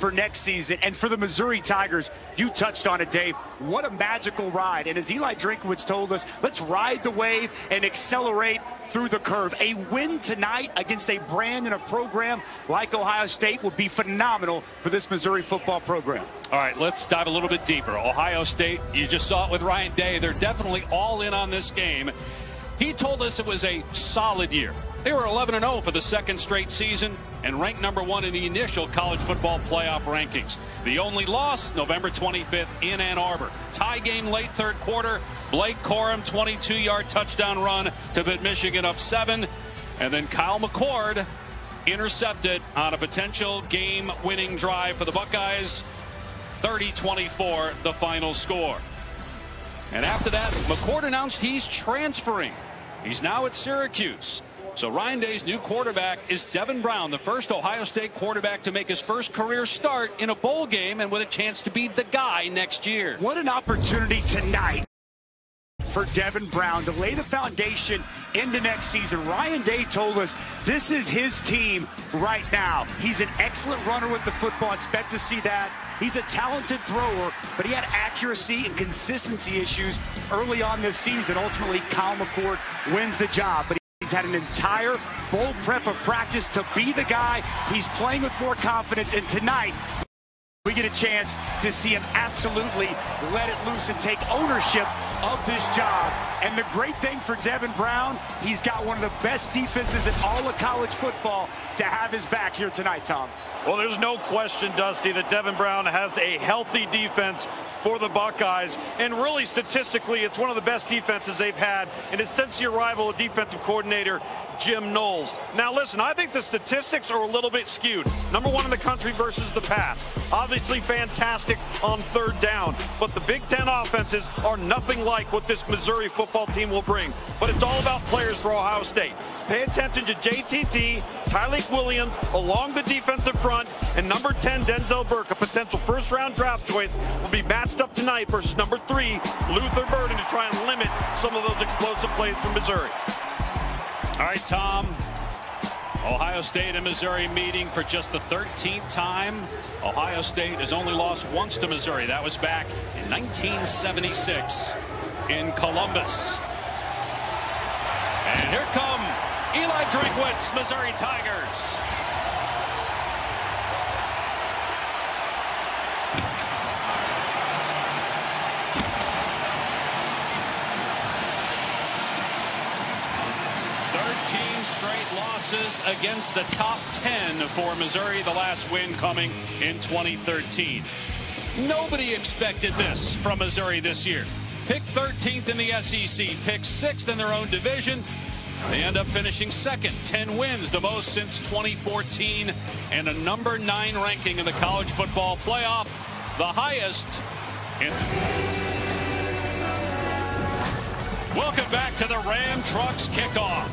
for next season. And for the Missouri Tigers, you touched on it, Dave. What a magical ride. And as Eli Drinkwitz told us, let's ride the wave and accelerate through the curve. A win tonight against a brand and a program like Ohio State would be phenomenal for this Missouri football program. All right, let's dive a little bit deeper. Ohio State, you just saw it with Ryan Day. They're definitely all in on this game. He told us it was a solid year. They were 11-0 for the second straight season and ranked #1 in the initial college football playoff rankings. The only loss, November 25th in Ann Arbor. Tie game late third quarter. Blake Corum, 22-yard touchdown run to put Michigan up 7. And then Kyle McCord intercepted on a potential game-winning drive for the Buckeyes. 30-24, the final score. And after that, McCord announced he's transferring. He's now at Syracuse. So Ryan Day's new quarterback is Devin Brown, the first Ohio State quarterback to make his first career start in a bowl game and with a chance to be the guy next year. What an opportunity tonight for Devin Brown to lay the foundation into next season. Ryan Day told us this is his team right now. He's an excellent runner with the football. Expect to see that. He's a talented thrower, but he had accuracy and consistency issues early on this season. Ultimately, Kyle McCord wins the job. But he's had an entire bowl prep of practice to be the guy. He's playing with more confidence, and tonight we get a chance to see him absolutely let it loose and take ownership of this job. And the great thing for Devin Brown, he's got one of the best defenses in all of college football to have his back here tonight, Tom. Well, there's no question, Dusty, that Devin Brown has a healthy defense for the Buckeyes. And really, statistically, it's one of the best defenses they've had. And it's since the arrival of defensive coordinator Jim Knowles. Now, listen, I think the statistics are a little bit skewed. #1 in the country versus the pass. Obviously fantastic on third down. But the Big Ten offenses are nothing like what this Missouri football team will bring. But it's all about players for Ohio State. Pay attention to JTT, Tyleik Williams along the defensive front, and number 10, Denzel Burke, a potential first-round draft choice, will be matched up tonight versus number 3, Luther Burden, to try and limit some of those explosive plays from Missouri. All right, Tom. Ohio State and Missouri meeting for just the 13th time. Ohio State has only lost once to Missouri. That was back in 1976 in Columbus. And here come Eli Drinkwitz, Missouri Tigers. Straight losses against the top 10 for Missouri, the last win coming in 2013. Nobody expected this from Missouri this year. Picked 13th in the SEC, picked 6th in their own division. They end up finishing second, 10 wins, the most since 2014, and a number 9 ranking in the college football playoff, the highest in. Welcome back to the Ram Trucks Kickoff.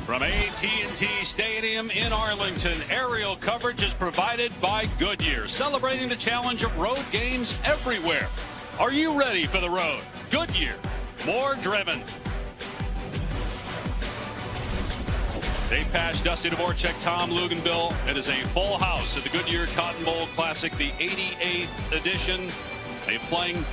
From AT&T Stadium in Arlington, aerial coverage is provided by Goodyear, celebrating the challenge of road games everywhere. Are you ready for the road? Goodyear, more driven. Dave Pasch, Dusty Dvorak, Tom Luginbill. It is a full house at the Goodyear Cotton Bowl Classic, the 88th edition. They're playing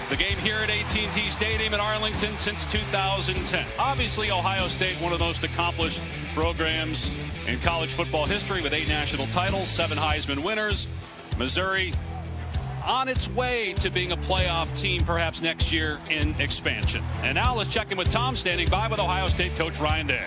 the game here at AT&T Stadium in Arlington since 2010. Obviously, Ohio State, one of the most accomplished programs in college football history with 8 national titles, 7 Heisman winners. Missouri on its way to being a playoff team perhaps next year in expansion. And now let's check in with Tom, standing by with Ohio State coach Ryan Day.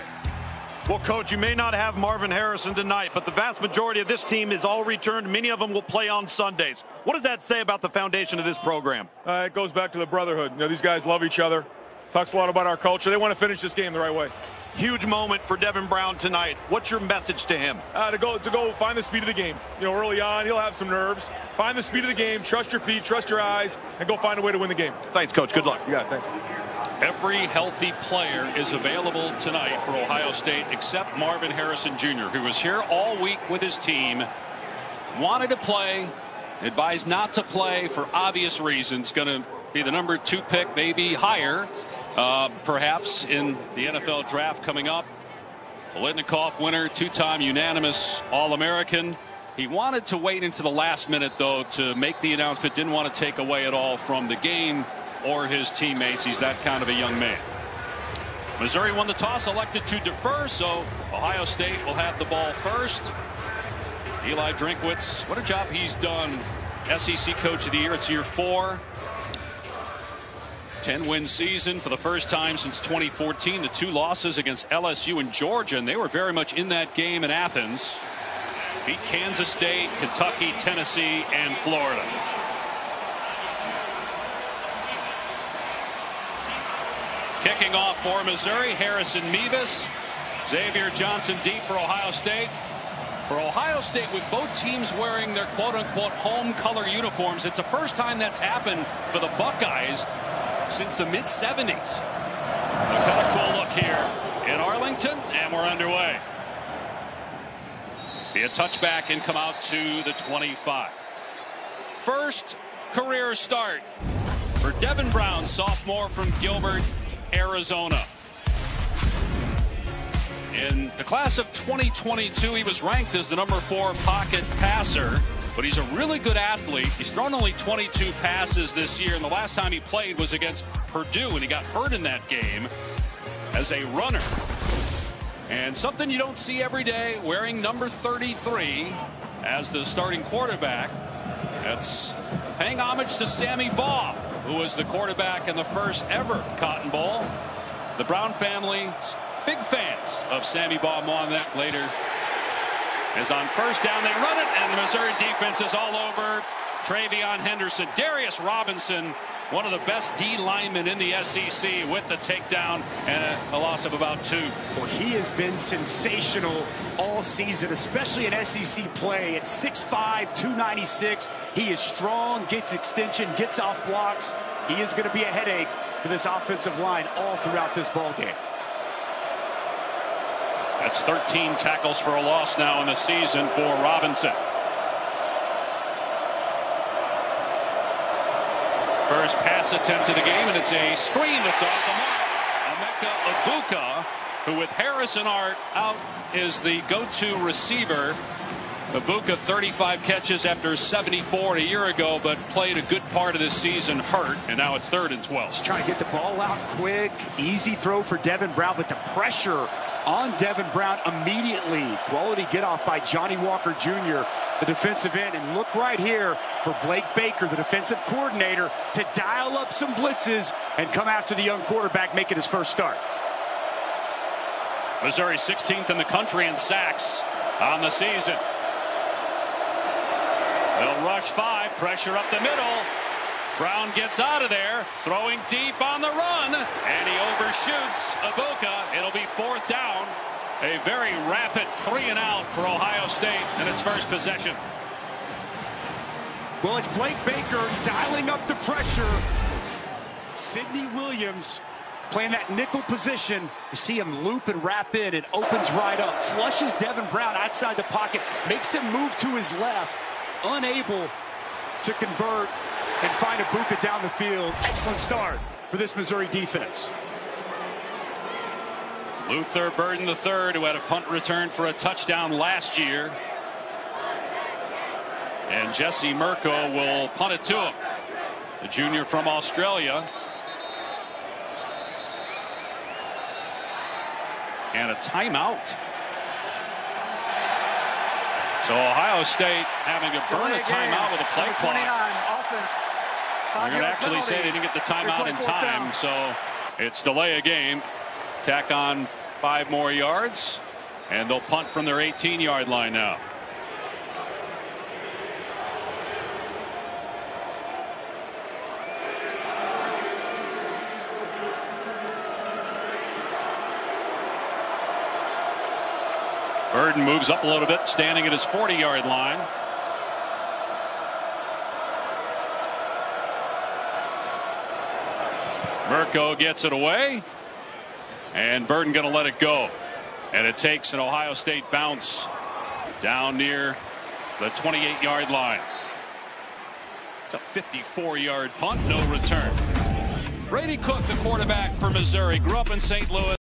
Well, Coach, you may not have Marvin Harrison tonight, but the vast majority of this team is all returned. Many of them will play on Sundays. What does that say about the foundation of this program? It goes back to the brotherhood. You know, these guys love each other. Talks a lot about our culture. They want to finish this game the right way. Huge moment for Devin Brown tonight. What's your message to him? To go find the speed of the game. You know, early on, he'll have some nerves. Find the speed of the game. Trust your feet, trust your eyes, and go find a way to win the game. Thanks, Coach. Good luck. Yeah, thanks. Every healthy player is available tonight for Ohio State except Marvin Harrison Jr., who was here all week with his team, wanted to play, advised not to play for obvious reasons. Going to be the number 2 pick, maybe higher, perhaps in the NFL draft coming up. Bolitnikoff winner, 2-time unanimous All-American. He wanted to wait into the last minute, though, to make the announcement. Didn't want to take away at all from the game or his teammates. He's that kind of a young man. Missouri won the toss, elected to defer, so Ohio State will have the ball first. Eli Drinkwitz, what a job he's done. SEC Coach of the Year. It's year 4. 10-win season for the first time since 2014. The 2 losses against LSU and Georgia, and they were very much in that game in Athens. Beat Kansas State, Kentucky, Tennessee, and Florida. Kicking off for Missouri, Harrison Mevis. Xavier Johnson deep for Ohio State. For Ohio State, with both teams wearing their quote-unquote home color uniforms, it's the first time that's happened for the Buckeyes since the mid-70s. A kind of cool look here in Arlington, and we're underway. Be a touchback and come out to the 25. First career start for Devin Brown, sophomore from Gilbert, Arizona. In the class of 2022, he was ranked as the number 4 pocket passer, but he's a really good athlete. He's thrown only 22 passes this year, and the last time he played was against Purdue, and he got hurt in that game as a runner. And something you don't see every day, wearing number 33 as the starting quarterback. That's paying homage to Sammy Baugh, who was the quarterback in the first ever Cotton Bowl. The Brown family, big fans of Sammy Baugh. More on that later. As on first down, they run it, and the Missouri defense is all over Travion Henderson. Darius Robinson, one of the best D linemen in the SEC, with the takedown and a loss of about 2. Well, he has been sensational all season, especially in SEC play. At 6'5", 296, he is strong, gets extension, gets off blocks. He is going to be a headache for this offensive line all throughout this ball game. That's 13 tackles for a loss now in the season for Robinson. First pass attempt of the game, and it's a screen that's off the mark. Emeka Egbuka, who with Harrison Hart out, is the go-to receiver. Egbuka, 35 catches after 74 a year ago, but played a good part of this season hurt, and now it's 3rd and 12. He's trying to get the ball out quick. Easy throw for Devin Brown, but the pressure on Devin Brown immediately. Quality get off by Johnny Walker Jr., the defensive end. And look right here for Blake Baker, the defensive coordinator, to dial up some blitzes and come after the young quarterback making his first start. Missouri 16th in the country in sacks on the season. They'll rush 5, pressure up the middle. Brown gets out of there, throwing deep on the run, and he overshoots Egbuka. It'll be 4th down. A very rapid 3-and-out for Ohio State in its first possession. Well, it's Blake Baker dialing up the pressure. Sidney Williams playing that nickel position. You see him loop and wrap in. It opens right up, flushes Devin Brown outside the pocket, makes him move to his left, unable to convert and find Egbuka down the field. Excellent start for this Missouri defense. Luther Burden III, who had a punt return for a touchdown last year. And Jesse Mirko will punt it to him, the junior from Australia. And a timeout. So Ohio State having to burn a timeout with a play clock. They're going to actually say they didn't get the timeout in time, so it's delay a game. Tack on 5 more yards, and they'll punt from their 18-yard line now. Burden moves up a little bit, standing at his 40-yard line. Mirko gets it away, and Burden going to let it go. And it takes an Ohio State bounce down near the 28-yard line. It's a 54-yard punt, no return. Brady Cook, the quarterback for Missouri, grew up in St. Louis.